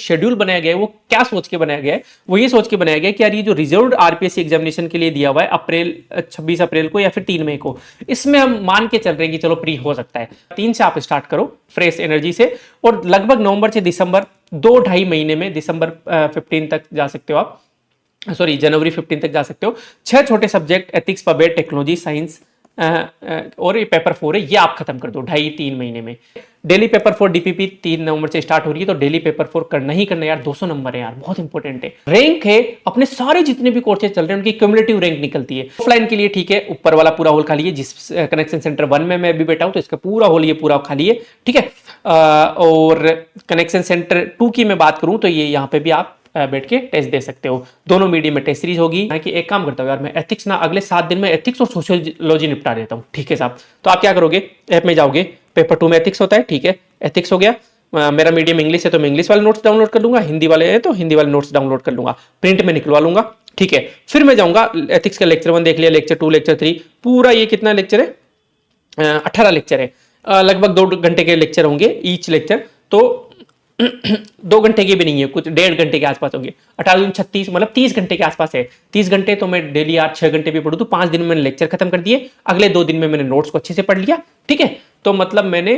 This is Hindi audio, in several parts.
शेड्यूल बनाया गया है वो क्या सोच के बनाया गया है, वो ये सोच के बनाया गया है कि यार ये जो रिजर्व्ड आरपीएससी एग्जामिनेशन के लिए दिया हुआ है 26 अप्रैल को या फिर 3 मई को, इसमें हम मान के चल रहे हैं कि चलो प्री हो सकता है। 3 से आप स्टार्ट करो फ्रेश एनर्जी से, और लगभग नवंबर से दिसंबर 2-2.5 महीने में, दिसंबर 15 तक जा सकते हो आप, सॉरी जनवरी 15 तक जा सकते हो। 6 छोटे सब्जेक्ट एथिक्स, पबेट, टेक्नोलॉजी, साइंस और ये पेपर 4 है, ये आप खत्म कर दो 2.5-3 महीने में। डेली पेपर 4 डीपीपी 3 नवंबर से स्टार्ट हो रही है, तो डेली पेपर 4 करना ही करना यार। 200 नंबर है यार, बहुत इंपॉर्टेंट है। रैंक है, अपने सारे जितने भी कोर्सेज चल रहे हैं उनकी क्यूमुलेटिव रैंक निकलती है। ऑफलाइन के लिए ठीक है, ऊपर वाला पूरा हॉल खाली है, जिस कनेक्शन सेंटर 1 में मैं भी बैठा हूं तो इसका पूरा हॉल ये पूरा खाली है, ठीक है। और कनेक्शन सेंटर 2 की मैं बात करूं तो ये यहाँ पे भी आप बैठ के टेस्ट दे सकते हो। दोनों मीडियम में टेस्ट सीरीज होगी। कि एक काम करता हूँ यार, मैं एथिक्स ना अगले 7 दिन में एथिक्स और सोशियोलॉजी निपटा देता हूँ, ठीक है साहब। तो आप क्या करोगे, ऐप में जाओगे, पेपर 2 में एथिक्स होता है, ठीक है, एथिक्स हो गया। मेरा मीडियम इंग्लिश है तो मैं इंग्लिश वाले नोट्स डाउनलोड कर लूंगा, हिंदी वाले हैं तो हिंदी वाले नोट्स डाउनलोड कर लूंगा, प्रिंट में निकलवा लूंगा, ठीक है। फिर मैं जाऊंगा, एथिक्स का लेक्चर 1 देख लिया, लेक्चर 2, लेक्चर 3, पूरा ये कितना लेक्चर है, 18 लेक्चर है। लगभग 2 घंटे के लेक्चर होंगे ईच लेक्चर, तो 2 घंटे के भी नहीं है, कुछ 1.5 घंटे के आसपास होंगे। 18 36 मतलब 30 घंटे के आसपास है। 30 घंटे तो मैं डेली यार 6 घंटे भी पढ़ूं तो 5 दिन में मैंने लेक्चर खत्म कर दिए। अगले 2 दिन में मैंने नोट्स को अच्छे से पढ़ लिया, ठीक है। तो मतलब मैंने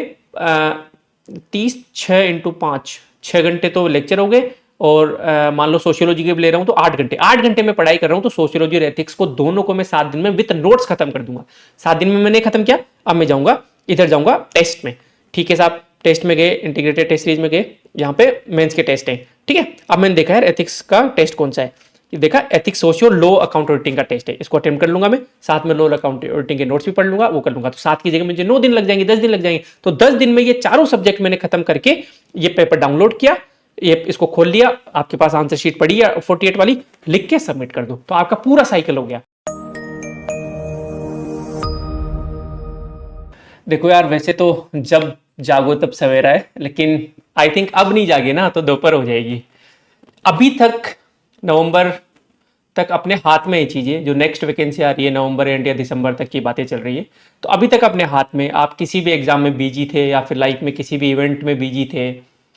30 6 इंटू 5 6 घंटे तो लेक्चर हो गए, और मान लो सोशियोलॉजी के भी ले रहा हूं तो 8 घंटे में पढ़ाई कर रहा हूं, तो सोशियोलॉजी और एथिक्स को दोनों को मैं 7 दिन में विद नोट्स खत्म कर दूंगा। 7 दिन में मैंने खत्म किया। अब मैं जाऊंगा, इधर जाऊंगा टेस्ट में, ठीक है साहब। टेस्ट में गए, इंटीग्रेटेड टेस्ट सीरीज में गए, यहाँ पे मेंस के टेस्ट हैं, ठीक है। अब मैंने देखा यार एथिक्स का टेस्ट कौन सा है, ये देखा एथिक्स सोशियो लो अकाउंट ऑडिटिंग का टेस्ट है, इसको अटेम्प्ट कर लूंगा मैं। साथ में लो अकाउंट ऑडिटिंग के नोट्स भी पढ़ लूंगा, वो कर लूंगा। तो 7 की जगह मुझे 9 दिन लग जाएंगे, 10 दिन लग जाएंगे। तो 10 दिन में ये चारों सब्जेक्ट मैंने खत्म करके ये पेपर डाउनलोड किया, ये इसको खोल लिया, आपके पास आंसर शीट पड़ी है 48 वाली, लिख के सबमिट कर दो, तो आपका पूरा साइकिल हो गया। देखो यार, वैसे तो जब जागो तब सवेरा है, लेकिन आई थिंक अब नहीं जागे ना तो दोपहर हो जाएगी। अभी तक नवंबर तक अपने हाथ में ये चीजें, जो नेक्स्ट वैकेंसी आ रही है नवंबर एंड या दिसंबर तक की बातें चल रही है, तो अभी तक अपने हाथ में, आप किसी भी एग्जाम में बिजी थे या फिर लाइफ में किसी भी इवेंट में बिजी थे,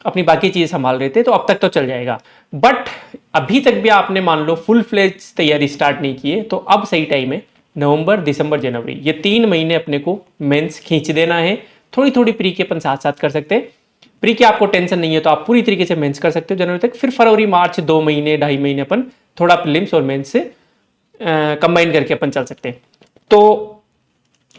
अपनी बाकी चीजें संभाल रहे थे, तो अब तक तो चल जाएगा। बट अभी तक भी आपने मान लो फुल फ्लेज तैयारी स्टार्ट नहीं की है, तो अब सही टाइम है। नवंबर, दिसंबर, जनवरी, ये 3 महीने अपने को मेंस खींच देना है। थोड़ी थोड़ी प्री के अपन साथ साथ कर सकते हैं। प्री की आपको टेंशन नहीं है तो आप पूरी तरीके से मेंस कर सकते हो जनवरी तक। फिर फरवरी मार्च 2 महीने 2.5 महीने अपन थोड़ा प्रीलिम्स और मेंस से कंबाइन करके अपन चल सकते हैं। तो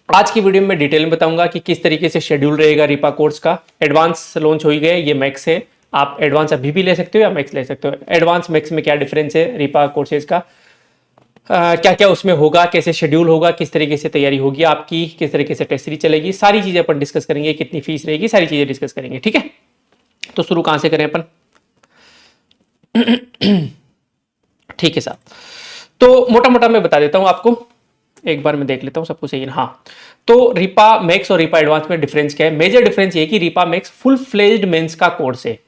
आज की वीडियो में डिटेल में बताऊंगा कि किस तरीके से शेड्यूल रहेगा रीपा कोर्स का। एडवांस लॉन्च हो ही गए, ये मैक्स है, आप एडवांस अभी भी ले सकते हो या मैक्स ले सकते हो। एडवांस मैक्स में क्या डिफरेंस है रीपा कोर्सेज का, क्या क्या उसमें होगा, कैसे शेड्यूल होगा, किस तरीके से तैयारी होगी आपकी, किस तरीके से टेस्ट सीरीज चलेगी, सारी चीजें अपन डिस्कस करेंगे। कितनी फीस रहेगी, सारी चीजें डिस्कस करेंगे, ठीक है। तो शुरू कहां से करें अपन? ठीक है साहब, तो मोटा मोटा मैं बता देता हूं आपको, एक बार मैं देख लेता हूं सब कुछ सही है। हाँ, तो रीपा मैक्स और रीपा एडवांस में डिफरेंस क्या है? मेजर डिफरेंस ये है कि रीपा मैक्स फुल फ्लेज्ड मेंस का कोर्स है,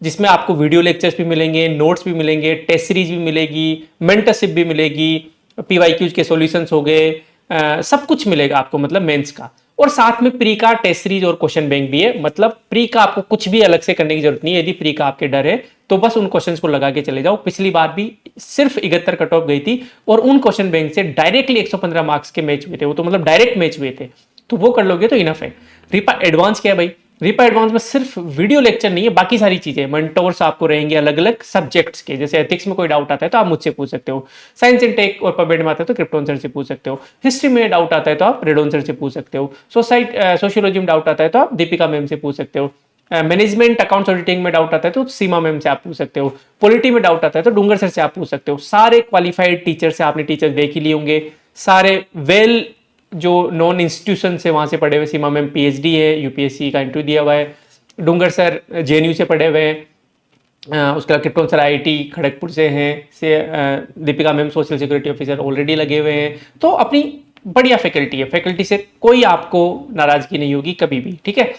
जिसमें आपको वीडियो लेक्चर्स भी मिलेंगे, नोट्स भी मिलेंगे, टेस्ट सीरीज भी मिलेगी, मेंटरशिप भी मिलेगी, पीवाईक्यूज के सॉल्यूशंस हो गए, सब कुछ मिलेगा आपको, मतलब मेंस का। और साथ में प्री का टेस्ट सीरीज और क्वेश्चन बैंक भी है। मतलब प्री का आपको कुछ भी अलग से करने की जरूरत नहीं है। यदि प्री का आपके डर है तो बस उन क्वेश्चंस को लगा के चले जाओ। पिछली बार भी सिर्फ 71 कट ऑफ गई थी और उन क्वेश्चन बैंक से डायरेक्टली 115 मार्क्स के मैच हुए थे, वो तो मतलब डायरेक्ट मैच हुए थे, तो वो कर लोगे तो इनफ है। रीपा एडवांस क्या है भाई? रीपा एडवांस में सिर्फ वीडियो लेक्चर नहीं है, बाकी सारी चीजें, मेंटोर्स आपको रहेंगे अलग अलग सब्जेक्ट्स के। जैसे एथिक्स में कोई डाउट आता है तो आप मुझसे पूछ सकते हो, साइंस एंड टेक और पबमेड में आता है तो क्रिप्टोन सर से पूछ सकते हो, हिस्ट्री में डाउट आता है तो आप रेडोन सर से पूछ सकते हो, सोशियोलॉजी में डाउट आता है तो आप दीपिका मैम से पूछ सकते हो, मैनेजमेंट अकाउंट्स ऑडिटिंग में डाउट आता है तो सीमा मैम से आप पूछ सकते हो, पॉलिटी में डाउट आता है तो डूंगर सर से आप पूछ सकते हो। सारे क्वालिफाइड टीचर से आपने टीचर्स देख ही लिए होंगे, सारे वेल जो नॉन इंस्टीट्यूशन से वहां से पढ़े हुए। सीमा मैम पीएचडी है, यूपीएससी का इंटरव्यू दिया हुआ है, डूंगर सर जेएनयू से पढ़े हुए हैं, उसके बाद क्रिप्टोन सर आईआईटी खड़गपुर से हैं, Deepika ma'am social security officer already लगे हुए हैं। तो अपनी बढ़िया फैकल्टी है, फैकल्टी से कोई आपको नाराजगी नहीं होगी कभी भी, ठीक है।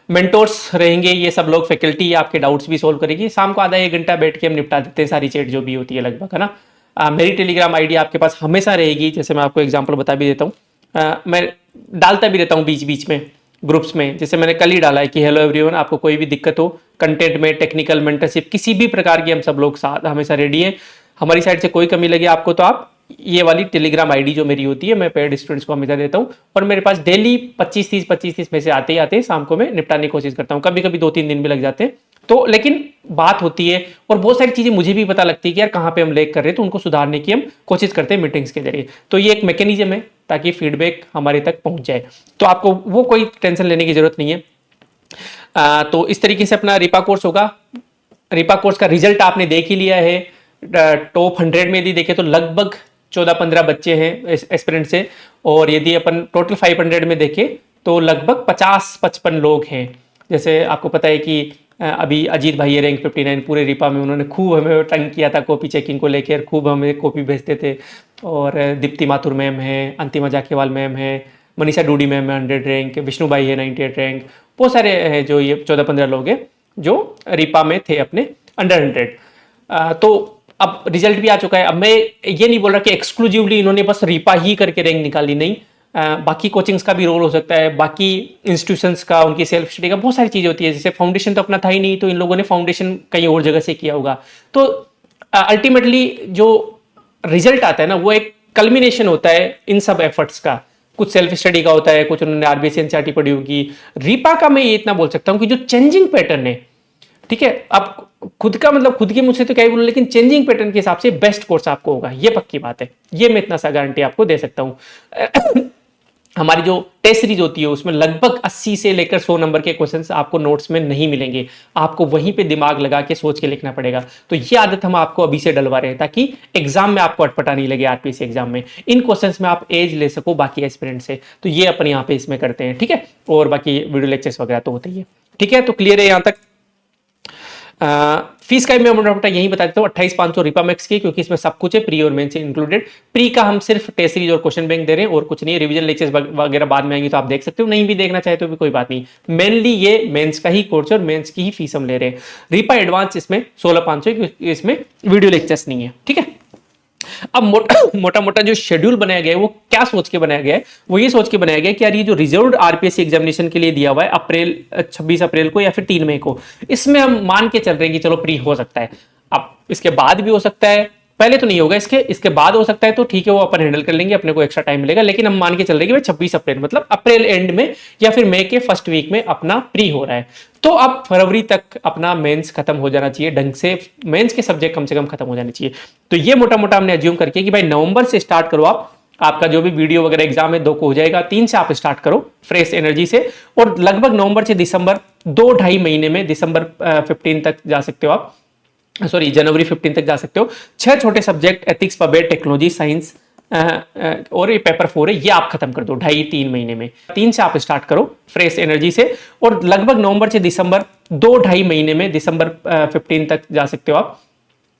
मेंटोर्स रहेंगे, ये सब लोग फैकल्टी आपके डाउट्स भी सोल्व करेगी। शाम को आधा 1 घंटा बैठ के हम निपटा देते हैं सारी चैट जो भी होती है लगभग, है ना। मेरी टेलीग्राम आईडी आपके पास हमेशा रहेगी, जैसे मैं आपको एग्जांपल बता भी देता हूँ, मैं डालता भी रहता हूँ बीच बीच में, ग्रुप्स में, जैसे मैंने कल ही डाला है कि हेलो एवरीवन, आपको कोई भी दिक्कत हो कंटेंट में, टेक्निकल, मेंटरशिप, किसी भी प्रकार की, हम सब लोग साथ हमेशा रेडी है। हमारी साइड से कोई कमी लगे आपको तो आप ये वाली टेलीग्राम आईडी जो मेरी होती है, मैं पेड स्टूडेंट्स को हमेशा देता हूँ, और मेरे पास डेली 25-30 में से आते ही आते शाम को मैं निपटाने की कोशिश करता हूँ। कभी कभी 2-3 दिन भी लग जाते हैं, तो लेकिन बात होती है, और बहुत सारी चीजें मुझे भी पता लगती है कि यार कहाँ पे हम लेक कर रहे हैं, तो उनको सुधारने की हम कोशिश करते हैं मीटिंग्स के जरिए। तो ये एक मैकेनिज्म है ताकि फीडबैक हमारे तक पहुंच जाए, तो आपको वो कोई टेंशन लेने की जरूरत नहीं है। तो इस तरीके से अपना रिपा कोर्स होगा। रिपा कोर्स का रिजल्ट आपने देख ही लिया है। टॉप 100 में यदि देखें तो लगभग 14-15 बच्चे हैं एस्पिरेंट से, और यदि अपन टोटल 500 में देखें तो लगभग 50-55 लोग हैं। जैसे आपको पता है कि अभी अजीत भाई है रैंक 59, पूरे रिपा में उन्होंने खूब हमें तंग किया था कॉपी चेकिंग को लेकर, खूब हमें कॉपी भेजते थे। और दीप्ति माथुर मैम है, अंतिमा जाकेवाल मैम है, मनीषा डूडी मैम है 100 रैंक, विष्णु भाई है 98 रैंक, बहुत सारे हैं जो ये 14-15 लोग हैं जो रिपा में थे अपने अंडर 100। तो अब रिजल्ट भी आ चुका है। अब मैं ये नहीं बोल रहा कि एक्सक्लूसिवली इन्होंने बस रिपा ही करके रैंक निकाली, नहीं, बाकी कोचिंग्स का भी रोल हो सकता है, बाकी इंस्टीट्यूशंस का, उनकी सेल्फ स्टडी का, बहुत सारी चीज़ें होती है। जैसे फाउंडेशन तो अपना था ही नहीं, तो इन लोगों ने फाउंडेशन कहीं और जगह से किया होगा। तो अल्टीमेटली जो रिजल्ट आता है ना, वो एक कल्मिनेशन होता है इन सब एफर्ट्स का। कुछ सेल्फ स्टडी का होता है, कुछ उन्होंने आरबीएससी एनसीईआरटी पढ़ी होगी। रिपा का मैं ये इतना बोल सकता हूँ कि जो चेंजिंग पैटर्न है, ठीक है, आप खुद का मतलब खुद की मुझसे तो क्या ही बोलूं, लेकिन चेंजिंग पैटर्न के हिसाब से बेस्ट कोर्स आपको होगा, ये पक्की बात है। ये मैं इतना सा गारंटी आपको दे सकता हूं। हमारी जो टेस्ट सीरीज होती है उसमें लगभग 80 से लेकर 100 नंबर के क्वेश्चंस आपको नोट्स में नहीं मिलेंगे, आपको वहीं पे दिमाग लगा के सोच के लिखना पड़ेगा। तो ये आदत हम आपको अभी से डलवा रहे हैं ताकि एग्जाम में आपको अटपटा नहीं लगे। आरपीएससी एग्जाम में इन क्वेश्चंस में आप एज ले सको बाकी एस्पिरेंट से, तो ये अपन यहाँ पे इसमें करते हैं, ठीक है। और बाकी वीडियो लेक्चर्स वगैरह तो होते ही है, ठीक है। तो क्लियर है यहाँ तक। फीस का मैं मोटा मोटा यही बता देता हूँ, 28,500 रिपा मैक्स की, क्योंकि इसमें सब कुछ है, प्री और मेन से इंक्लूडेड। प्री का हम सिर्फ टेस्ट सीरीज और क्वेश्चन बैंक दे रहे हैं और कुछ नहीं है। रिवीजन लेक्चर्स वगैरह बाद में आएंगे तो आप देख सकते हो, नहीं भी देखना चाहे तो भी कोई बात नहीं। मेनली ये मेंस का ही कोर्स और मेंस की ही फीस हम ले रहे हैं। रिपा एडवांस इसमें 16,500, क्योंकि इसमें वीडियो लेक्चर्स नहीं है, ठीक है। अब मोटा मोटा जो शेड्यूल बनाया गया है वो क्या सोच के बनाया गया है, वो ये सोच के बनाया गया है कि यार ये जो रिजर्व्ड आरपीएससी एग्जामिनेशन के लिए दिया हुआ है 26 अप्रैल को या फिर 3 मई को, इसमें हम मान के चल रहे हैं कि चलो प्री हो सकता है। अब इसके बाद भी हो सकता है, पहले तो नहीं होगा, इसके बाद हो सकता है, तो ठीक है वो अपन हैंडल कर लेंगे, अपने को एक्स्ट्रा टाइम मिलेगा। लेकिन हम मान के चल रहे हैं कि भाई 26 अप्रैल मतलब अप्रैल एंड में या फिर मई के फर्स्ट वीक में अपना प्री हो रहा है। तो अब फरवरी तक अपना मेंस खत्म हो जाना चाहिए ढंग से, मेंस के सब्जेक्ट कम से कम खत्म हो जाने चाहिए। तो ये मोटा मोटा हमने अज्यूम करके कि भाई नवंबर से स्टार्ट करो आप, आपका जो भी वीडियो वगैरह एग्जाम है 2 को हो जाएगा, 3 से आप स्टार्ट करो फ्रेश एनर्जी से, और लगभग नवंबर से दिसंबर 2-2.5 महीने में, दिसंबर 15 तक जा सकते हो आप, सॉरी जनवरी 15 तक जा सकते हो। 6 छोटे सब्जेक्ट एथिक्स, पबेट, टेक्नोलॉजी, साइंस और ये पेपर 4 है, ये आप खत्म कर दो 2.5-3 महीने में। 3 से आप स्टार्ट करो फ्रेश एनर्जी से, और लगभग नवंबर से दिसंबर 2-2.5 महीने में, दिसंबर 15 तक जा सकते हो आप,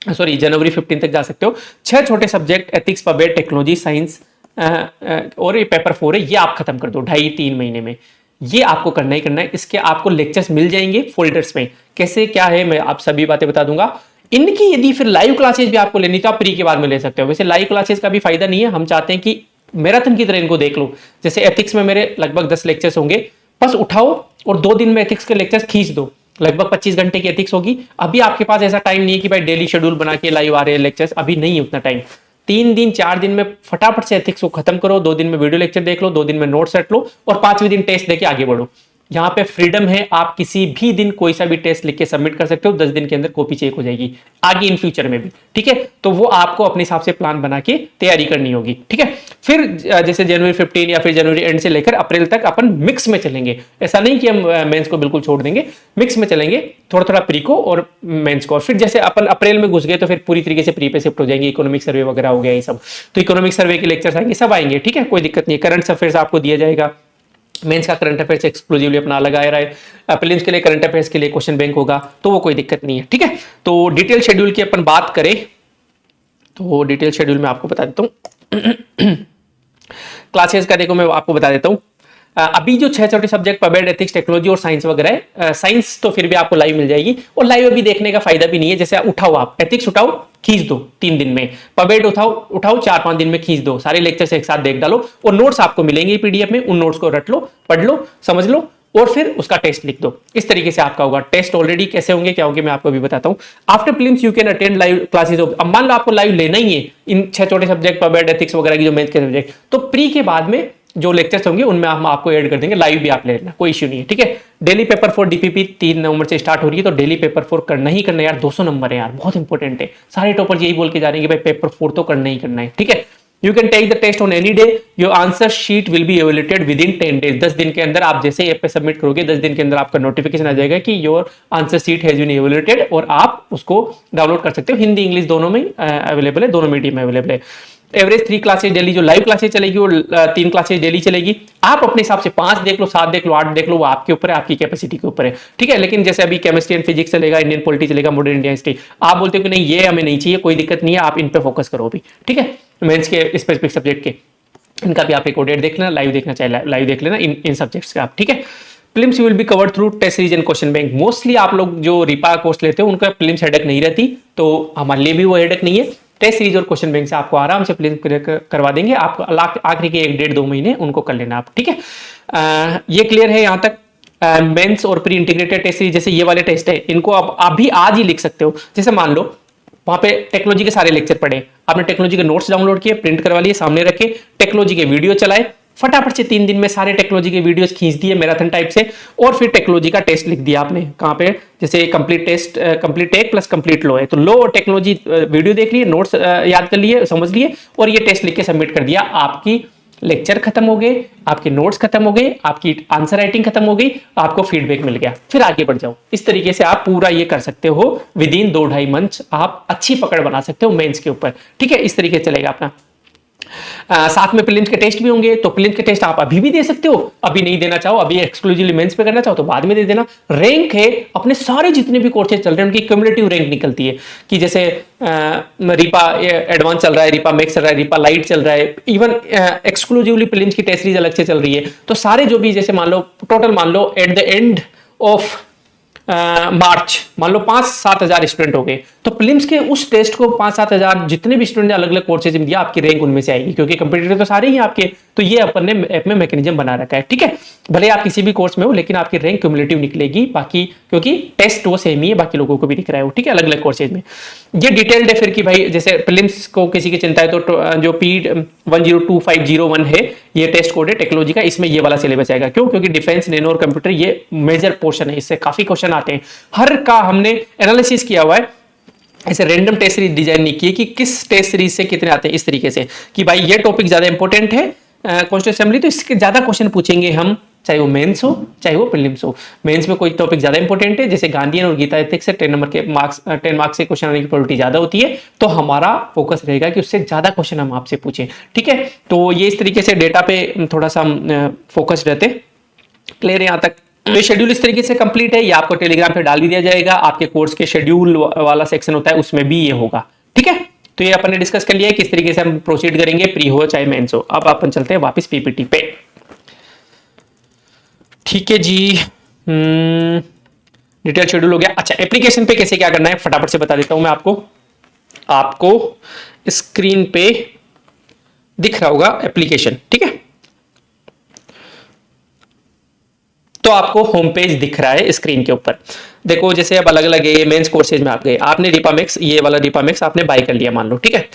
सॉरी जनवरी 15 तक जा सकते हो। 6 छोटे सब्जेक्ट एथिक्स, पबेट, टेक्नोलॉजी, साइंस और ये पेपर 4 है, ये आप खत्म कर दो 2.5-3 महीने में। ये आपको करना ही करना है। इसके आपको लेक्चर्स मिल जाएंगे फोल्डर्स में, कैसे क्या है मैं आप सभी बातें बता दूंगा। इनकी यदि फिर लाइव क्लासेस भी आपको लेनी तो आप प्री के बाद में ले सकते हो। वैसे लाइव क्लासेस का भी फायदा नहीं है, हम चाहते हैं कि मैराथन की तरह इनको देख लो। जैसे एथिक्स में मेरे लगभग 10 लेक्चर्स होंगे, बस उठाओ और 2 दिन में एथिक्स के लेक्चर्स खींच दो, लगभग 25 घंटे की एथिक्स होगी। अभी आपके पास ऐसा टाइम नहीं है कि भाई डेली शेड्यूल बना के लाइव आ रहे हैं लेक्चर्स, अभी नहीं है उतना टाइम। 3 दिन 4 दिन में फटाफट से एथिक्स को खत्म करो, 2 दिन में वीडियो लेक्चर देख लो, 2 दिन में नोट सेट लो, और 5वें दिन टेस्ट देके आगे बढ़ो। यहाँ पे फ्रीडम है, आप किसी भी दिन कोई सा भी टेस्ट लिख के सबमिट कर सकते हो, 10 दिन के अंदर कॉपी चेक हो जाएगी आगे इन फ्यूचर में भी, ठीक है। तो वो आपको अपने हिसाब से प्लान बना के तैयारी करनी होगी, ठीक है। फिर जैसे जनवरी 15 या फिर जनवरी एंड से लेकर अप्रैल तक अपन मिक्स में चलेंगे। ऐसा नहीं कि हम मेंस को बिल्कुल छोड़ देंगे, मिक्स में चलेंगे, थोड़ा थोड़ा प्री को और मेंस को। और फिर जैसे अपन अप्रैल में घुस गए तो फिर पूरी तरीके से प्री पे शिफ्ट हो जाएंगे, इकोनॉमिक सर्वे वगैरह हो गया ये सब। तो इकोनॉमिक सर्वे के लेक्चर्स आएंगे, सब आएंगे, ठीक है, कोई दिक्कत नहीं है। करंट अफेयर्स आपको दिया जाएगा, मेंस का करंट अफेयर्स एक्सक्लूसिवली अपना अलग आया रहा है, प्रीलिम्स के लिए करंट अफेयर्स के लिए क्वेश्चन बैंक होगा, तो वो कोई दिक्कत नहीं है, ठीक है। तो डिटेल शेड्यूल की अपन बात करें तो डिटेल शेड्यूल में आपको बता देता हूँ। क्लासेस का देखो मैं आपको बता देता हूँ। अभी जो 6 छोटे सब्जेक्ट पबेट, एथिक्स, टेक्नोलॉजी और साइंस वगैरह है, साइंस तो फिर भी आपको लाइव मिल जाएगी, और लाइव अभी देखने का फायदा भी नहीं है। जैसे उठाओ आप एथिक्स उठाओ, खींच दो 3 दिन में, पबेट उठाओ 4-5 दिन में खींच दो, सारे लेक्चर्स एक साथ देख डालो और नोट्स आपको मिलेंगे पीडीएफ में, उन नोट्स को रट लो, पढ़ लो, समझ लो और फिर उसका टेस्ट लिख दो। इस तरीके से आपका होगा। टेस्ट ऑलरेडी कैसे होंगे क्या होंगे मैं आपको अभी बताता हूं। After prelims you can attend live classes. अब मान लो आपको लाइव लेना ही है इन 6 छोटे सब्जेक्ट, पबेट, एथिक्स वगैरह की जो मेंस के सब्जेक्ट, तो प्री के बाद में जो लेक्चर्स होंगे उनमें हम आपको ऐड कर देंगे, लाइव भी आप ले लेना, कोई इश्यू नहीं है, ठीक है। डेली पेपर 4 डीपीपी 3 नवंबर से स्टार्ट हो रही है, तो डेली पेपर 4 करना ही करना है यार, 200 नंबर है यार, बहुत इंपॉर्टेंट है। सारे टॉपर यही बोल के जा रहे हैं कि भाई पेपर 4 तो करना ही करना है, ठीक है। You can take the test on any day, your answer sheet will be evaluated within 10 days. 10 दिन के अंदर आप जैसे ऐप पे सबमिट करोगे 10 दिन के अंदर आपका नोटिफिकेशन आ जाएगा कि your answer sheet has been evaluated, और आप उसको डाउनलोड कर सकते हो। हिंदी इंग्लिश दोनों में अवेलेबल है, दोनों मीडियम में अवेलेबल है। एवरेज 3 क्लासेज डेली, जो लाइव क्लासेज चलेगी वो 3 क्लासेज डेली चलेगी। आप अपने हिसाब से 5 देख लो, 7 देख लो, 8 देख लो, वो आपके ऊपर है, आपकी कैपेसिटी के ऊपर है, ठीक है। लेकिन जैसे अभी केमिस्ट्री एंड फिजिक्स चलेगा, इंडियन पॉलिटी चलेगा, मॉडर्न इंडियन हिस्ट्री, आप बोलते हो कि नहीं ये हमें नहीं चाहिए, कोई दिक्कत नहीं है, आप इन पे फोकस करो अभी, ठीक है। मेंस के स्पेसिफिक सब्जेक्ट के इनका भी आप रिकॉर्डेड देख लेना, लाइव देखना चाहे लाइव देख लेना इन सब्जेक्ट्स का आप, ठीक है। Prelims will be covered through test series and question bank. Mostly आप लोग जो रिपा कोर्स लेते हो उनका प्रीलिम्स हेडेक नहीं रहती, तो हमारे लिए भी वो हेडेक नहीं है। टेस्ट सीरीज और क्वेश्चन बैंक से आपको आराम से प्रीलिम्स करवा देंगे। आप आखिरी के 1-1.5-2 महीने उनको कर लेना आप, ठीक है। ये क्लियर है यहाँ तक। मेंस और प्री इंटीग्रेटेड टेस्ट सीरीज, जैसे ये वाले टेस्ट है, इनको आप भी आज ही लिख सकते हो। जैसे मान लो वहां पे टेक्नोलॉजी के सारे लेक्चर पढ़े, आपने टेक्नोलॉजी के नोट्स डाउनलोड किए, प्रिंट करवा लिए, सामने रखे, टेक्नोलॉजी के वीडियो चलाए, फटाफट से 3 दिन में सारे टेक्नोलॉजी के वीडियोस खींच दिए मैराथन टाइप से, और फिर टेक्नोलॉजी का टेस्ट लिख दिया आपने। कहाँ पे, जैसे complete test, complete take plus complete लो है, तो लो और टेक्नोलॉजी वीडियो देख लिए, नोट्स याद कर लिए, समझ लिए, और ये टेस्ट लिख के सबमिट कर दिया। आपकी लेक्चर खत्म हो गए, आपके नोट्स खत्म हो गए, आपकी आंसर राइटिंग खत्म हो गई, आपको फीडबैक मिल गया, फिर आगे बढ़ जाओ। इस तरीके से आप पूरा ये कर सकते हो। विद इन 2-2.5 मंथ आप अच्छी पकड़ बना सकते हो मेंस के ऊपर, ठीक है। इस तरीके से चलेगा अपना। साथ में प्रीलिम्स के टेस्ट भी होंगे, तो प्रीलिम्स के टेस्ट आप अभी भी दे सकते हो, अभी नहीं देना चाहो, अभी एक्सक्लूसिवली मेंस पे करना चाहो तो बाद में दे देना। रैंक है, अपने सारे जितने भी कोर्सेज चल रहे हैं उनकी क्यूमुलेटिव रैंक निकलती है, कि जैसे रिपा एडवांस चल रहा है, रिपा मैक्स चल रहा है, रिपा लाइट चल रहा है, इवन एक्सक्लूसिवली प्रीलिम्स की टेस्ट सीरीज अलग से चल रही है। तो सारे जो भी, जैसे मान लो टोटल, मान लो at the end of March मान लो 5-7 हजार स्टूडेंट हो गए, तो प्रीलिम्स के उस टेस्ट को 5-7 हजार जितने भी स्टूडेंट ने अलग अलग कोर्सेज में दिया, आपकी रैंक उनमें से आएगी, क्योंकि कंपटीटर तो सारे ही आपके। तो ये अपन ने ऐप में मैकेनिज्म बना रखा है, ठीक है। भले आप किसी भी कोर्स में हो, लेकिन आपकी रैंक क्यूमुलेटिव निकलेगी, बाकी क्योंकि टेस्ट वो सेम ही है, बाकी लोगों को भी दिख रहा है वो, ठीक है, अलग अलग कोर्सेज में। ये डिटेल्ड है फिर कि भाई जैसे प्रीलिम्स को किसी की चिंता है तो जो P102501 है, ये टेस्ट कोड है टेक्नोलॉजी का, इसमें ये वाला सिलेबस आएगा। क्यों? क्योंकि डिफेंस, नैनो और कंप्यूटर ये मेजर पोर्शन है, इससे काफी क्वेश्चन आते हैं। हर का हमने एनालिसिस किया हुआ है, ऐसे रैंडम टेस्ट सीरीज डिजाइन नहीं की है कि किस टेस्ट सीरीज से कितने आते हैं, इस तरीके से कि भाई ये टॉपिक ज्यादा इंपॉर्टेंट है कॉन्स्टिट्यूशन असेंबली, तो इसके ज्यादा क्वेश्चन पूछेंगे हम, चाहे वो मेंस हो चाहे वो प्रीलिम्स हो। मेंस में कोई टॉपिक ज्यादा इंपॉर्टेंट है, जैसे गांधीयन और गीता एथिक्स से 10 नंबर के मार्क्स, 10 मार्क्स से क्वेश्चन आने की प्रोबेबिलिटी ज्यादा होती है, तो हमारा फोकस रहेगा कि उससे ज्यादा क्वेश्चन हम आपसे पूछें, ठीक है। तो ये इस तरीके से डेटा पे थोड़ा सा फोकस रहते। क्लियर है यहाँ तक? तो शेड्यूल इस तरीके से कंप्लीट है, ये आपको टेलीग्राम पे डाल भी दिया जाएगा। आपके कोर्स के शेड्यूल वाला सेक्शन होता है, उसमें भी ये होगा, ठीक है। तो ये अपन ने डिस्कस कर लिया है किस तरीके से हम प्रोसीड करेंगे, प्री हो चाहे मेंस हो। अब अपन चलते हैं वापस पीपीटी पे, ठीक है जी। डिटेल शेड्यूल हो गया। अच्छा, एप्लीकेशन पे कैसे क्या करना है फटाफट से बता देता हूं मैं आपको स्क्रीन पे दिख रहा होगा एप्लीकेशन, ठीक है। तो आपको होम पेज दिख रहा है स्क्रीन के ऊपर। देखो जैसे अब अलग अलग है, मेंस कोर्सेज में आप गए, आपने रिपामेक्स, ये वाला रिपामेक्स आपने बाय कर लिया मान लो, ठीक है।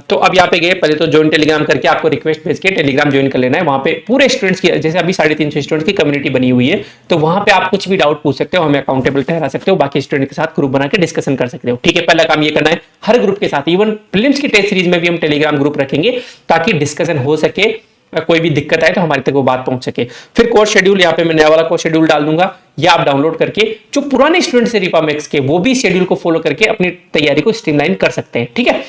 तो अब यहाँ पे गए, पहले तो ज्वाइन टेलीग्राम करके आपको रिक्वेस्ट भेज के टेलीग्राम ज्वाइन कर लेना है। वहाँ पे पूरे स्टूडेंट्स की, जैसे अभी 350 स्टूडेंट्स की कम्युनिटी बनी हुई है, तो वहाँ पे आप कुछ भी डाउट पूछ सकते हो, हमें अकाउंटेबल ठहरा सकते हो, बाकी स्टूडेंट के साथ ग्रुप बना के डिस्कशन कर सकते हो, ठीक है। पहला काम ये करना है हर ग्रुप के साथ, इवन प्रीलिम्स की टेस्ट सीरीज में भी हम टेलीग्राम ग्रुप रखेंगे ताकि डिस्कशन हो सके, कोई भी दिक्कत आए तो हमारे तक वो बात पहुंच सके। फिर कोर्स शेड्यूल, यहाँ पे मैं नया वाला कोर्स शेड्यूल डाल दूंगा, या आप डाउनलोड करके जो पुराने स्टूडेंट से रिपामेक्स के, वो भी शेड्यूल को फॉलो करके अपनी तैयारी को स्ट्रीमलाइन कर सकते हैं, ठीक है।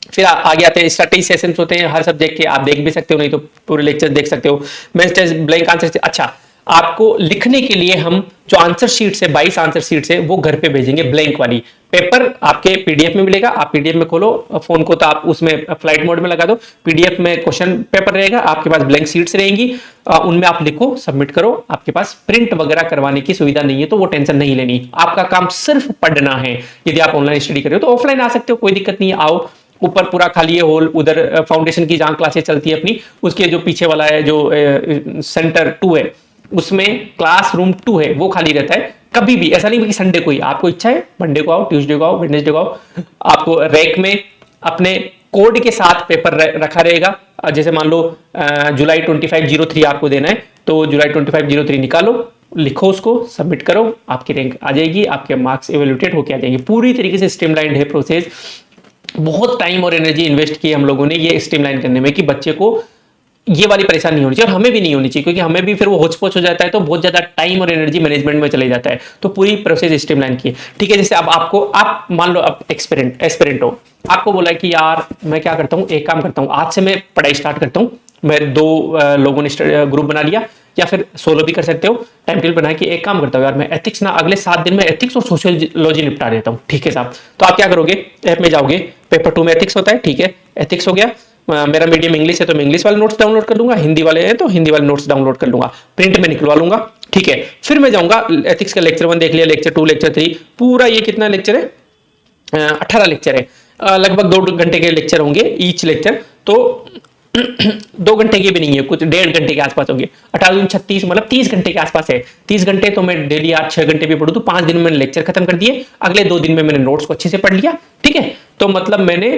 फिर आगे आते हैं स्ट्रैटेजी सेशंस होते हैं हर सब्जेक्ट के, आप देख भी सकते हो, नहीं तो पूरे लेक्चर देख सकते हो। Mains test blank answer. अच्छा, आपको लिखने के लिए हम जो आंसर शीट है 22 आंसर शीट है वो घर पे भेजेंगे, ब्लैंक वाली। पेपर आपके पीडीएफ में मिलेगा, आप पीडीएफ में खोलो फोन को तो आप उसमें फ्लाइट मोड में लगा दो, पीडीएफ में क्वेश्चन पेपर रहेगा, आपके पास ब्लैंक शीट्स रहेंगी, उनमें आप लिखो, सबमिट करो। आपके पास प्रिंट वगैरह करवाने की सुविधा नहीं है तो वो टेंशन नहीं लेनी, आपका काम सिर्फ पढ़ना है। यदि आप ऑनलाइन स्टडी कर रहे हो तो ऑफलाइन आ सकते हो, कोई दिक्कत नहीं है, आओ। ऊपर पूरा खाली है हॉल, उधर फाउंडेशन की जहां क्लासेस चलती है अपनी, उसके जो पीछे वाला है जो सेंटर 2 है उसमें क्लासरूम 2 है वो खाली रहता है। कभी भी ऐसा नहीं कि संडे को ही, आपको इच्छा है मंडे को आओ, ट्यूसडे को आओ, वेडनेसडे को आओ, आपको रैक में अपने कोड के साथ पेपर रखा रहेगा। जैसे मान लो जुलाई 2503 आपको देना है तो जुलाई 2503 निकालो, लिखो, उसको सबमिट करो, आपकी रैंक आ जाएगी, आपके मार्क्स एवेल्यूटेड होकर आ जाएंगे। पूरी तरीके से स्ट्रीमलाइंड है प्रोसेस। बहुत टाइम और एनर्जी इन्वेस्ट की हम लोगों ने ये स्ट्रीमलाइन करने में कि बच्चे को ये वाली परेशानी नहीं होनी चाहिए, और हमें भी नहीं होनी चाहिए, क्योंकि हमें भी फिर वो होचपोच हो जाता है तो बहुत ज्यादा टाइम और एनर्जी मैनेजमेंट में चले जाता है। तो पूरी प्रोसेस स्ट्रीमलाइन की, ठीक है। जैसे अब आपको, आप मान लो अब एस्पिरेंट हो, आपको बोला है कि यार मैं क्या करता हूँ, एक काम करता हूँ, आज से मैं पढ़ाई स्टार्ट करता हूँ। मैं 2 लोगों ने ग्रुप बना लिया, या फिर सोलो भी कर सकते हो, टाइम टेबल बना के एक काम करता हूँ यार, मैं एथिक्स ना अगले 7 दिन में एथिक्स और सोशियोलॉजी निपटा देता हूँ, ठीक है साहब। तो आप क्या करोगे, ऐप में जाओगे, पेपर 2 में एथिक्स होता है, ठीक है, एथिक्स हो गया। मेरा मीडियम इंग्लिश है तो मैं इंग्लिश वाले नोट्स डाउनलोड कर लूंगा, हिंदी वाले हैं तो हिंदी वाले नोट्स डाउनलोड कर लूंगा, प्रिंट में निकलवा लूंगा, ठीक है। फिर मैं जाऊंगा, एथिक्स का लेक्चर 1 देख लिया, लेक्चर 2, लेक्चर 3, पूरा ये कितना लेक्चर है, 18 लेक्चर है, लगभग 2 घंटे के लेक्चर होंगे ईच लेक्चर, तो 2 घंटे के भी नहीं है, कुछ 1.5 घंटे के आसपास होंगे, 18 36 मतलब 30 घंटे के आसपास है। 30 घंटे तो मैं डेली 6 घंटे भी पढ़ूं तो 5 दिन में मैंने लेक्चर खत्म कर दिए, अगले 2 दिन में मैंने नोट्स को अच्छे से पढ़ लिया, ठीक है। तो मतलब मैंने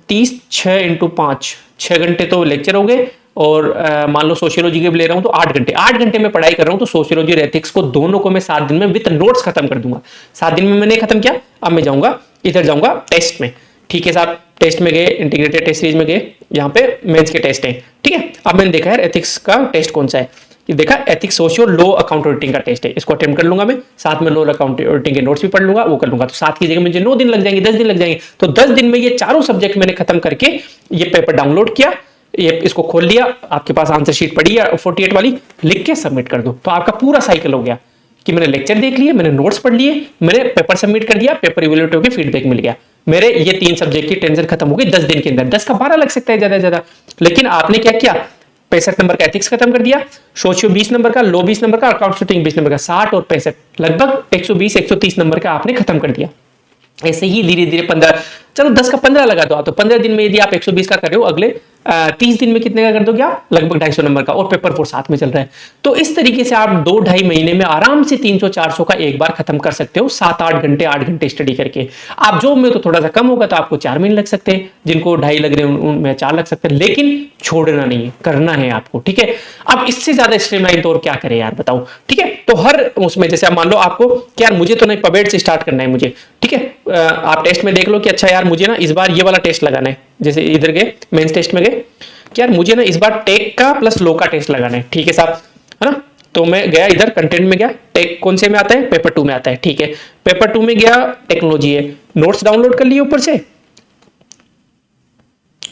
30 6 इंटू 5 6 घंटे तो लेक्चर हो गए, और मान लो सोशियोलॉजी के भी ले रहा हूं तो 8 घंटे में पढ़ाई कर रहा हूं, तो सोशियोलॉजी और एथिक्स को दोनों को मैं 7 दिन में विद नोट्स खत्म कर दूंगा। 7 दिन में मैंने खत्म किया, अब मैं जाऊंगा, इधर जाऊंगा टेस्ट में, ठीक है साहब। टेस्ट में गए, इंटीग्रेटेड टेस्ट सीरीज में गए, यहाँ पे मेंस के टेस्ट हैं, ठीक है। अब मैंने देखा यार एथिक्स का टेस्ट कौन सा है, ये देखा एथिक्स सोशियो लो अकाउंट ऑडिटिंग का टेस्ट है, इसको अटेम्प्ट कर लूंगा मैं, साथ में लो अकाउंट ऑडिटिंग के नोट्स भी पढ़ लूंगा, वो कर लूंगा। तो 7 की जगह मुझे 9 दिन लग जाएंगे, 10 दिन लग जाएंगे। तो 10 दिन में ये चारों सब्जेक्ट मैंने खत्म करके ये पेपर डाउनलोड किया, ये इसको खोल लिया, आपके पास आंसर शीट पड़ी है 48 वाली, लिख के सबमिट कर दो। तो आपका पूरा साइकिल हो गया कि मैंने लेक्चर देख लिए, मैंने नोट्स पढ़ लिए, मैंने पेपर सबमिट कर दिया, पेपर इवैल्यूएट होकर फीडबैक मिल गया, मेरे ये 3 सब्जेक्ट की टेंशन खत्म हो गई 10 दिन के अंदर। 10 का 12 लग सकता है ज्यादा ज्यादा, लेकिन आपने क्या किया, 65 नंबर का एथिक्स खत्म कर दिया, सोशियो 20 नंबर का, लो 20 नंबर का, अकाउंटिंग 20 नंबर का, 60 और 65 लगभग 120 130 नंबर का आपने खत्म कर दिया। ऐसे ही धीरे धीरे 15, चलो 10 का 15 लगा दो आप, तो 15 दिन में यदि आप 120 का कर रहे हो, अगले 30 दिन में कितने का कर दोगे आप, लगभग 250 नंबर का, और पेपर 4 साथ में चल रहा है। तो इस तरीके से आप 2-2.5 महीने में आराम से 300-400 का एक बार खत्म कर सकते हो, 7-8 घंटे 8 घंटे स्टडी करके। आप जॉब में तो थोड़ा सा कम होगा, तो आपको 4 महीने लग सकते हैं, जिनको 2.5 लग रहे हैं उनमें 4 लग सकते हैं, लेकिन छोड़ना नहीं है, करना है आपको, ठीक है। अब इससे ज्यादा स्ट्रीमलाइन तो और क्या करें यार, बताओ, ठीक है। तो हर उसमें जैसे आप मान लो आपको कि यार मुझे तो नहीं पवेट से स्टार्ट करना है मुझे, ठीक है, आप टेस्ट में देख लो कि अच्छा यार मुझे ना इस बार ये वाला टेस्ट लगाना है, जैसे इधर गए मेंस टेस्ट में गए कि यार मुझे ना इस बार टेक का प्लस लो का टेस्ट लगाना है, ठीक है साहब, है ना। तो मैं गया इधर कंटेंट में गया, टेक कौन से में आता है, पेपर 2 में आता है, ठीक है। पेपर 2 में गया, टेक्नोलॉजी है, नोट्स डाउनलोड कर लिए ऊपर से,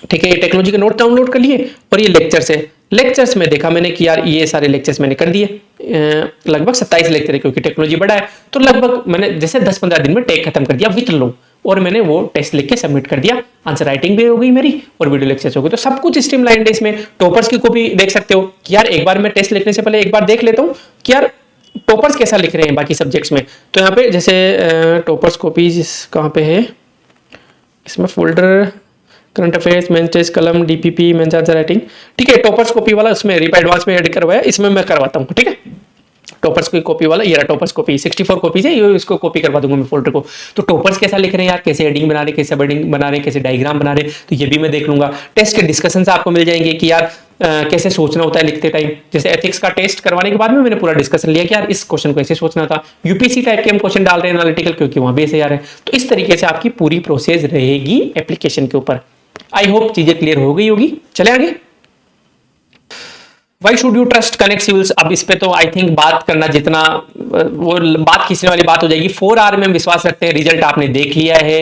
ठीक है, ये टेक्नोलॉजी के नोट डाउनलोड कर लिए, और ये लेक्चर्स है, लेक्चर्स में देखा मैंने कि यार ये सारे लेक्चर्स मैंने कर दिए, लगभग 27 लेक्चर है, क्योंकि टेक्नोलॉजी बड़ा है, तो लगभग मैंने जैसे 10-15 दिन में टेक खत्म कर दिया विथ लो, और मैंने वो टेस्ट लिख के सबमिट कर दिया, आंसर राइटिंग भी हो गई मेरी, और वीडियो लेक्चर्स हो गए। तो सब कुछ स्ट्रीमलाइंड है इसमें। टॉपर्स की कॉपी देख सकते हो कि यार एक बार मैं टेस्ट लिखने से पहले एक बार देख लेता हूँ कि यार टॉपर्स कैसा लिख रहे हैं बाकी सब्जेक्ट्स में। तो यहाँ पे जैसे टॉपर्स कॉपीज कहाँ पे है, इसमें folder current affairs, mains test, कलम, डीपीपी, मेंस आंसर राइटिंग, ठीक है। टॉपर्स कॉपी वाला उसमें रिप एडवांस में एडिट करवाया, इसमें मैं करवाता हूँ, ठीक है। टॉपर्स की कॉपी वाला, ये रहा टॉपर्स कॉपी, 64 कॉपीज है, ये इसको कॉपी करवा दूंगा मैं फोल्डर को। तो टॉपर्स कैसा लिख रहे हैं यार, कैसे हेडिंग बना रहे हैं, कैसे वर्डिंग बना रहे हैं, कैसे डायग्राम बना रहे हैं, तो ये भी मैं देख लूंगा। टेस्ट के डिस्कशन आपको मिल जाएंगे कि यार कैसे सोचना होता है लिखते टाइम। जैसे एथिक्स का टेस्ट करवाने के बाद में मैंने पूरा डिस्कशन लिया कि यार इस क्वेश्चन को ऐसे सोचना था, यूपीएससी टाइप के हम क्वेश्चन डाल रहे हैं एनालिटिकल, क्योंकि वहां भी ऐसे आ रहे हैं। तो इस तरीके से आपकी पूरी प्रोसेस रहेगी एप्लीकेशन के ऊपर। आई होप चीजें क्लियर हो गई होगी। चले आगे। Why should you trust connect civils. अब इस पे तो आई थिंक बात करना जितना वो बात खींचने वाली बात हो जाएगी। 4 आवर में हम विश्वास रखते हैं, रिजल्ट आपने देख लिया है।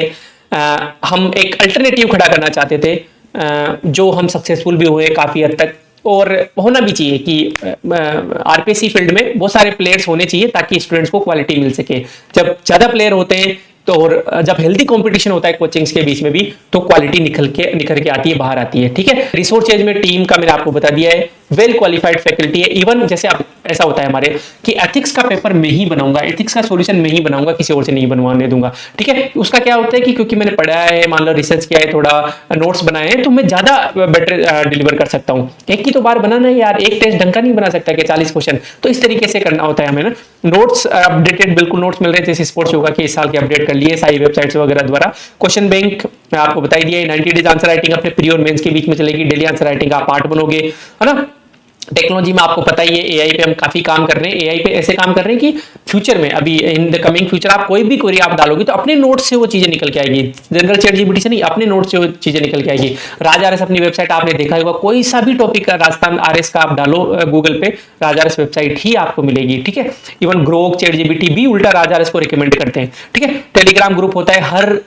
हम एक अल्टरनेटिव खड़ा करना चाहते थे, जो हम सक्सेसफुल भी हुए काफी हद तक। और होना भी चाहिए कि आरपीएससी फील्ड में बहुत सारे प्लेयर्स होने चाहिए ताकि स्टूडेंट्स को क्वालिटी मिल सके। जब ज्यादा प्लेयर होते हैं तो और जब हेल्दी कंपटीशन होता है कोचिंग्स के बीच में भी तो क्वालिटी निखर के आती है, बाहर आती है। ठीक है, रिसोर्स एज में टीम का मैंने आपको बता दिया है, वेल क्वालिफाइड फैकल्टी है। इवन जैसे अब ऐसा होता है हमारे कि एथिक्स का पेपर मैं ही बनाऊंगा, एथिक्स का सॉल्यूशन मैं ही बनाऊंगा, किसी और से नहीं बनवाने दूंगा। ठीक है, उसका क्या होता है कि क्योंकि मैंने पढ़ा है, मान लो रिसर्च किया है, थोड़ा नोट्स बनाए हैं, तो मैं ज्यादा बेटर डिलीवर कर सकता हूँ। एक की तो बार बनाना है यार, एक टेस्ट ढंग का नहीं बना सकता कि 40 क्वेश्चन, तो इस तरीके से करना होता है हमें ना। नोट्स अपडेटेड बिल्कुल नोट्स मिल रहे थे स्पोर्ट्स योगा के, इस साल के अपडेट कर लिए सारी वेबसाइट्स वगैरह द्वारा। क्वेश्चन बैंक आपको बताई दिया है, 90 डेज आंसर राइटिंग अपने प्री और मेंस के बीच में चलेगी, डेली आंसर राइटिंग का पार्ट बनोगे, है ना। टेक्नोलॉजी में आपको पता ही है, एआई पे हम काफी काम कर रहे हैं। एआई पे ऐसे काम कर रहे हैं कि फ्यूचर में, अभी इन द कमिंग फ्यूचर, आप कोई भी क्वेरी आप डालोगे तो अपने नोट्स से वो चीजें निकल के आएगी, जनरल चैट जीपीटी से नहीं, अपने नोट्स से वो चीजें निकल के आएगी। राज आरएस अपनी वेबसाइट आपने देखा होगा, कोई सा भी टॉपिक का राजस्थान आरएस का आप डालो गूगल पे, राज आरएस वेबसाइट ही आपको मिलेगी। ठीक है, इवन ग्रोक चैट जीपीटी भी उल्टा राज आरएस को रिकमेंड करते हैं। ठीक है, टेलीग्राम ग्रुप होता है हर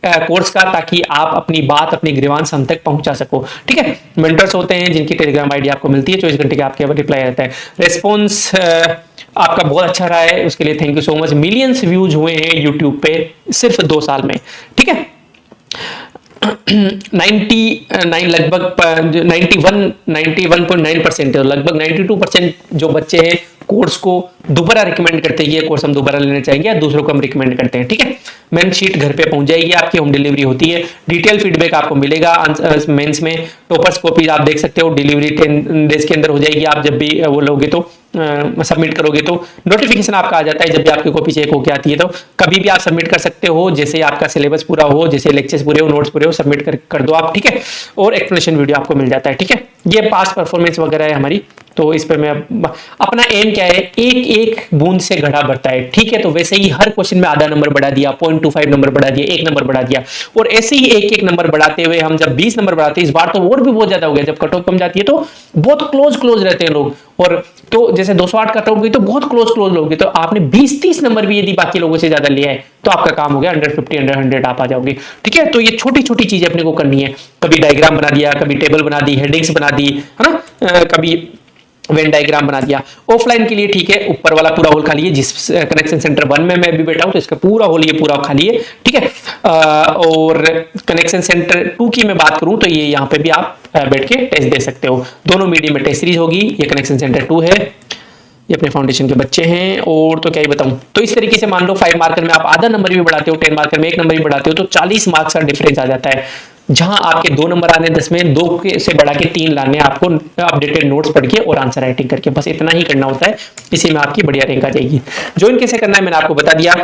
कोर्स का, ताकि आप अपनी बात, अपनी ग्रीवांस हम तक पहुंचा सको। ठीक है, मेंटर्स होते हैं जिनकी टेलीग्राम आईडी आपको मिलती है, 24 घंटे के आपके रिप्लाई रहता है। रेस्पॉन्स आपका बहुत अच्छा रहा है, उसके लिए thank you so much. Millions views हुए हैं यूट्यूब पे सिर्फ 2 साल में। ठीक है, 99 लगभग 91.9% लगभग 92% जो बच्चे हैं कोर्स को दोबारा रिकमेंड करते हैं, ये कोर्स हम दोबारा लेना चाहेंगे, या दूसरों को हम रिकमेंड करते हैं। ठीक है, मेन शीट घर पे पहुंच जाएगी, आपकी होम डिलीवरी होती है, डिटेल फीडबैक आपको मिलेगा। मेंस में टॉपर्स कॉपीज आप देख सकते हो, डिलीवरी 10 डेज के अंदर हो जाएगी। आप जब भी वो लोगे तो सबमिट करोगे तो नोटिफिकेशन आपका आ जाता है, जब भी आपकी कॉपी चेक होकर आती है तो कभी भी आप सबमिट कर सकते हो, जैसे आपका सिलेबस पूरा हो, जैसे लेक्चर्स पूरे हो, नोट्स पूरे हो, सबमिट कर दो आप। ठीक है, और एक्सप्लेनेशन वीडियो आपको मिल जाता है। ठीक है, ये पास्ट परफॉर्मेंस वगैरह है हमारी, तो इस पर मैं अपना एम क्या है, एक एक बूंद से घड़ा भरता है। ठीक है, तो वैसे ही हर क्वेश्चन में आधा नंबर बढ़ा दिया, 0.25 नंबर बढ़ा दिया, 1 नंबर बढ़ा दिया, और ऐसे ही एक एक नंबर बढ़ाते हुए हम जब 20 नंबर बढ़ाते हैं, इस बार तो और भी बहुत ज्यादा हो गया, जब कट ऑफ कम जाती है तो बहुत क्लोज रहते हैं लोग, और तो जैसे 208 कट ऑफ गई तो बहुत क्लोज लोगे, तो आपने 20-30 नंबर भी यदि बाकी लोगों से ज्यादा लिया है तो आपका काम हो गया, 150 100 आप आ जाओगे। ठीक है, तो ये छोटी छोटी चीजें अपने को करनी है, कभी डायग्राम बना दिया, कभी टेबल बना दी, हेडिंग्स बना दी, है ना, कभी वेन डायग्राम बना दिया। ऑफलाइन के लिए ठीक है, ऊपर वाला पूरा हॉल खाली है, जिस कनेक्शन सेंटर 1 में मैं भी बैठा हूं तो इसका पूरा हॉल ये पूरा खाली है। ठीक है, और कनेक्शन सेंटर 2 की मैं बात करूं तो ये यहाँ पे भी आप बैठ के टेस्ट दे सकते हो। दोनों मीडियम में टेस्ट सीरीज होगी, ये कनेक्शन सेंटर 2 है, ये अपने फाउंडेशन के बच्चे हैं, और तो क्या ही बताऊं। तो इस तरीके से मान लो 5 मार्कर में आप आधा नंबर भी बढ़ाते हो, 10 मार्कर में 1 नंबर भी बढ़ाते हो, तो 40 मार्क्स का डिफरेंस आ जाता है। जहां आपके 2 नंबर आने 10 में, 2 से बढ़ा के 3 लाने आपको अपडेटेड नोट्स पढ़ के और आंसर राइटिंग करके, बस इतना ही करना होता है, इसी में आपकी बढ़िया रैंक आ जाएगी। ज्वाइन कैसे करना है मैंने आपको बता दिया।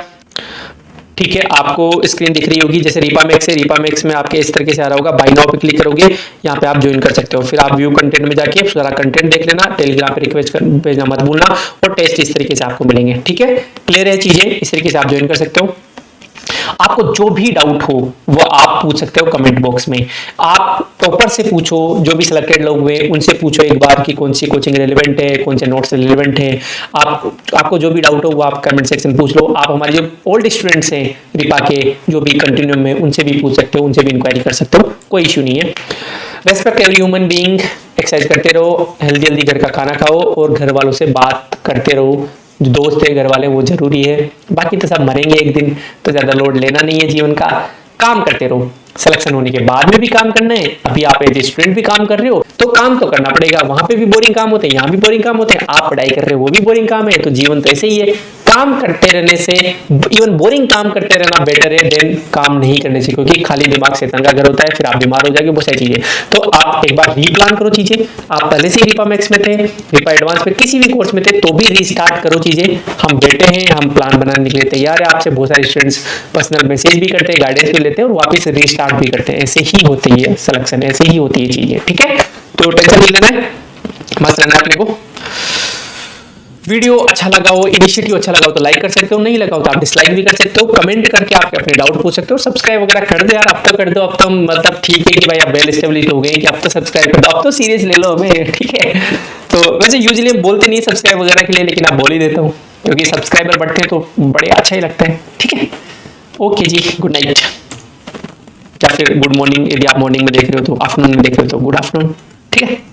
ठीक है, आपको स्क्रीन दिख रही होगी, जैसे रीपामैक्स है, रीपामैक्स में आपके इस तरीके से आ रहा होगा, बाय नाउ पे क्लिक करोगे, यहाँ पे आप ज्वाइन कर सकते हो। फिर आप व्यू कंटेंट में जाके सारा कंटेंट देख लेना, टेलीग्राम पे रिक्वेस्ट भेजना मत भूलना, और टेस्ट इस तरीके से आपको मिलेंगे। ठीक है, क्लियर है चीजें, इस तरीके से आप ज्वाइन कर सकते हो। आपको जो भी डाउट हो वो आप पूछ सकते हो कमेंट बॉक्स में। आप टॉपर से पूछो, जो भी सिलेक्टेड लोग हुए उनसे पूछो एक बार कि कौन सी कोचिंग रिलेवेंट है, कौन से नोट्स रिलेवेंट है। आपको जो भी डाउट हो वो आप कमेंट सेक्शन में पूछ लो। आप हमारे जो ओल्ड स्टूडेंट्स हैं रिपा के, जो भी कंटिन्यूम में, उनसे भी पूछ सकते हो, उनसे भी इंक्वायरी कर सकते हो, कोई इश्यू नहीं है। Respect every human being, exercise करते रहो, हेल्दी घर का खाना खाओ, और घर वालों से बात करते रहो। जो दोस्त है, घर वाले, वो जरूरी है, बाकी तो सब मरेंगे एक दिन, तो ज्यादा लोड लेना नहीं है जीवन का। काम करते रहो, सिलेक्शन होने के बाद में भी काम करना है, अभी आप एज स्टूडेंट भी काम कर रहे हो तो काम तो करना पड़ेगा। वहां पे भी बोरिंग काम होते हैं, यहाँ भी बोरिंग काम होते हैं, आप पढ़ाई कर रहे हो वो भी बोरिंग काम है, तो जीवन तो ऐसे ही है। काम करते रहने से, इवन बोरिंग काम करते रहना बेटर है देन काम नहीं करने से, क्योंकि खाली दिमाग शैतान का घर होता है, फिर आप बीमार हो जाएंगे, बहुत सारी चीजें। तो आप एक बार रीप्लान करो चीजें। आप पहले से रिपा मैक्स में थे, रिपा एडवांस में, किसी भी कोर्स में थे, तो भी रीस्टार्ट करो चीजें। हम बैठे हैं, हम प्लान बनाने के लिए तैयार है। आपसे बहुत सारे स्टूडेंट्स पर्सनल मैसेज भी करते हैं, गाइडेंस भी लेते हैं, और वापस रीस्टार्ट भी करते हैं। ऐसे ही होती है सिलेक्शन, ऐसे ही होती है चीजें। ठीक है, तो टेंशन नहीं लेना है, मस्त रहना है अपने को। वीडियो अच्छा लगा हो, इनिशिएटिव अच्छा लगा हो तो लाइक कर सकते हो, नहीं लगा हो तो आप डिसलाइक भी कर सकते हो। कमेंट करके आप अपने डाउट पूछ सकते हो। सब्सक्राइब वगैरह कर दो यार, अब तो कर दो। अब तो मतलब ठीक है कि भाई आप वेल एस्टेब्लिश्ड हो गए कि अब तो सब्सक्राइब कर दो, अब तो सीरियस ले लो हमें। ठीक है, तो वैसे यूजुअली हम बोलते नहीं सब्सक्राइब वगैरह के लिए, लेकिन आप बोल ही देता हूँ, क्योंकि सब्सक्राइबर बढ़ते हैं तो बड़े अच्छा ही लगता है। ठीक है, ओके जी, गुड नाइट, या फिर गुड मॉर्निंग, यदि आप मॉर्निंग में देख रहे हो तो, आफ्टरनून में देख रहे हो तो गुड आफ्टरनून। ठीक है।